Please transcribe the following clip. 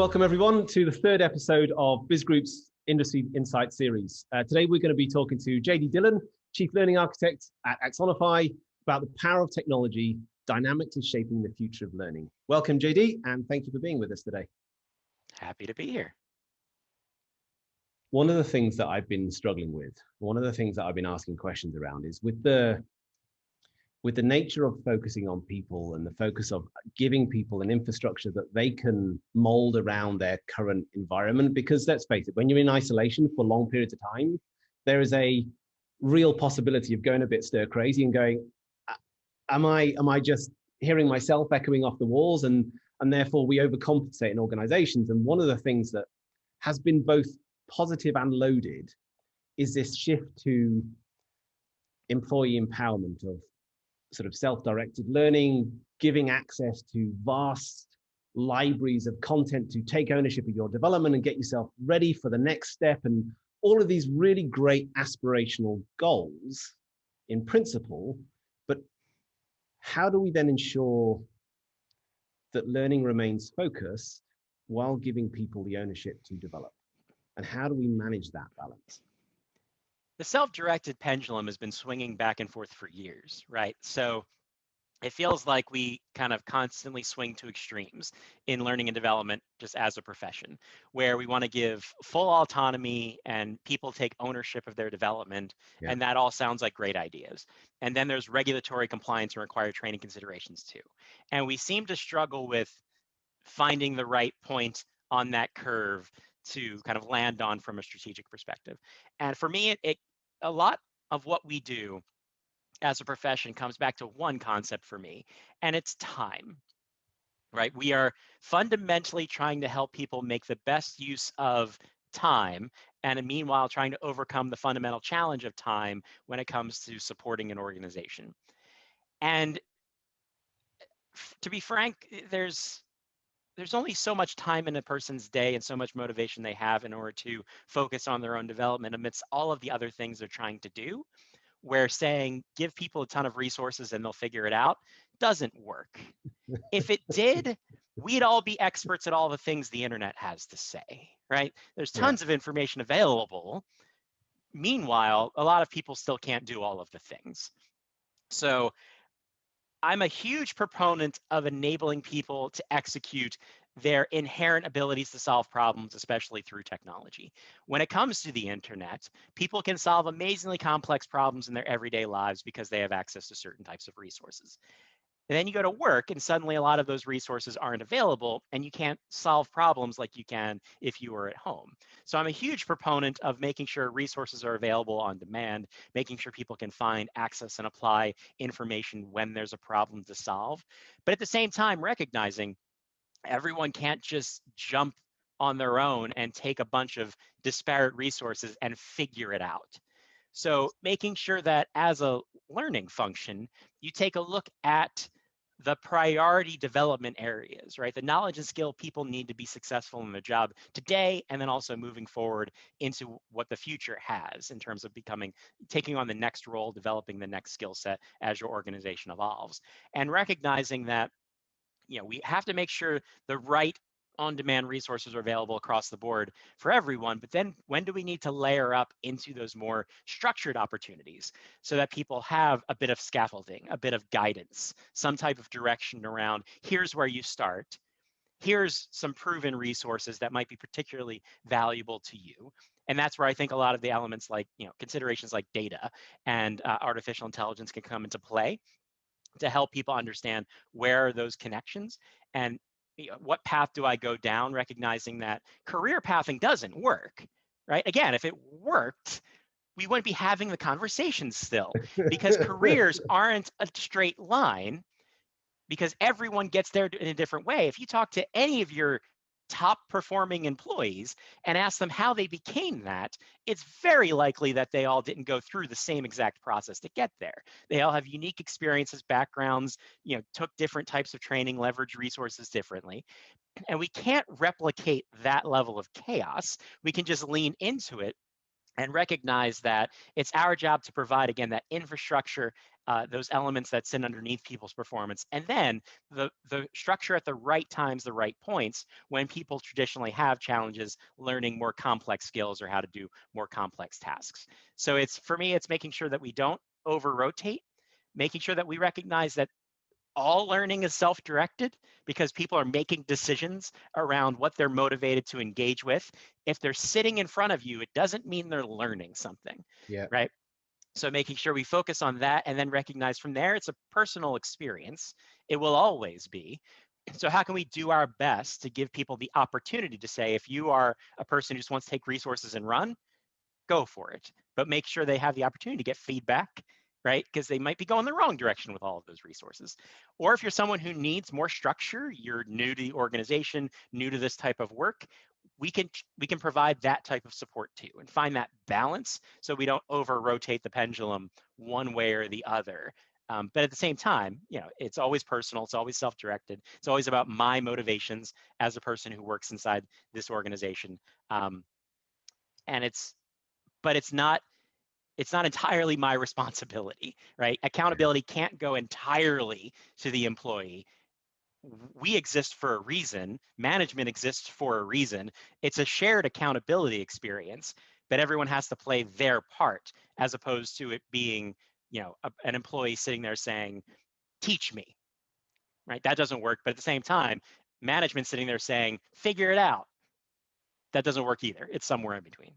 Welcome everyone to the third episode of Biz Group's Industry Insight series. Today we're going to be talking to Dillon, Chief Learning Architect at Axonify, about the power of technology dynamically shaping the future of learning. Welcome JD, and thank you for being with us today. Happy to be here. One of the things that I've been struggling with, one of the things that I've been asking questions around is with the nature of focusing on people and the focus of giving people an infrastructure that they can mold around their current environment, because let's face it, when you're in isolation for long periods of time, there is a real possibility of going a bit stir crazy and going, am I just hearing myself echoing off the walls? And therefore we overcompensate in organizations. And one of the things that has been both positive and loaded is this shift to employee empowerment of sort of self-directed learning, giving access to vast libraries of content to take ownership of your development and get yourself ready for the next step, and all of these really great aspirational goals in principle. But how do we then ensure that learning remains focused while giving people the ownership to develop? And how do we manage that balance? The self-directed pendulum has been swinging back and forth for years, right? So it feels like we kind of constantly swing to extremes in learning and development just as a profession, where we want to give full autonomy and people take ownership of their development. Yeah. And that all sounds like great ideas. And then there's regulatory compliance and required training considerations too. And we seem to struggle with finding the right point on that curve to kind of land on from a strategic perspective. And for me, a lot of what we do as a profession comes back to one concept for me, and it's time, right? We are fundamentally trying to help people make the best use of time, and meanwhile trying to overcome the fundamental challenge of time when it comes to supporting an organization. And to be frank, there's only so much time in a person's day and so much motivation they have in order to focus on their own development amidst all of the other things they're trying to do, where saying give people a ton of resources and they'll figure it out doesn't work. If it did, we'd all be experts at all the things the internet has to say, right? There's tons of information available. Meanwhile, a lot of people still can't do all of the things. So I'm a huge proponent of enabling people to execute their inherent abilities to solve problems, especially through technology. When it comes to the internet, people can solve amazingly complex problems in their everyday lives because they have access to certain types of resources. And then you go to work and suddenly a lot of those resources aren't available and you can't solve problems like you can if you were at home. So I'm a huge proponent of making sure resources are available on demand, making sure people can find, access, and apply information when there's a problem to solve. But at the same time, recognizing everyone can't just jump on their own and take a bunch of disparate resources and figure it out. So making sure that as a learning function, you take a look at the priority development areas, right? The knowledge and skill people need to be successful in their job today, and then also moving forward into what the future has in terms of taking on the next role, developing the next skill set as your organization evolves. And recognizing that, we have to make sure the right on-demand resources are available across the board for everyone, but then when do we need to layer up into those more structured opportunities so that people have a bit of scaffolding, a bit of guidance, some type of direction around here's where you start, here's some proven resources that might be particularly valuable to you. And that's where I think a lot of the elements like, considerations like data and artificial intelligence can come into play to help people understand where are those connections and what path do I go down, recognizing that career pathing doesn't work, right? Again, if it worked, we wouldn't be having the conversation still, because careers aren't a straight line, because everyone gets there in a different way. If you talk to any of your top performing employees and ask them how they became that, it's very likely that they all didn't go through the same exact process to get there. They all have unique experiences, backgrounds, took different types of training, leverage resources differently. And we can't replicate that level of chaos. We can just lean into it and recognize that it's our job to provide, again, that infrastructure, those elements that sit underneath people's performance, and then the structure at the right times, the right points, when people traditionally have challenges learning more complex skills or how to do more complex tasks. So for me, it's making sure that we don't over-rotate, making sure that we recognize that all learning is self-directed because people are making decisions around what they're motivated to engage with. If they're sitting in front of you, it doesn't mean they're learning something, Yeah. right? So making sure we focus on that and then recognize from there, it's a personal experience. It will always be. So how can we do our best to give people the opportunity to say, if you are a person who just wants to take resources and run, go for it, but make sure they have the opportunity to get feedback, right? Because they might be going the wrong direction with all of those resources. Or if you're someone who needs more structure, you're new to the organization, new to this type of work, we can provide that type of support too, and find that balance so we don't over rotate the pendulum one way or the other. But at the same time, it's always personal, it's always self-directed, it's always about my motivations as a person who works inside this organization. And but it's not entirely my responsibility, right? Accountability can't go entirely to the employee. We exist for a reason. Management exists for a reason. It's a shared accountability experience, but everyone has to play their part, as opposed to it being, an employee sitting there saying, "Teach me," right? That doesn't work. But at the same time, management sitting there saying, "Figure it out." That doesn't work either. It's somewhere in between.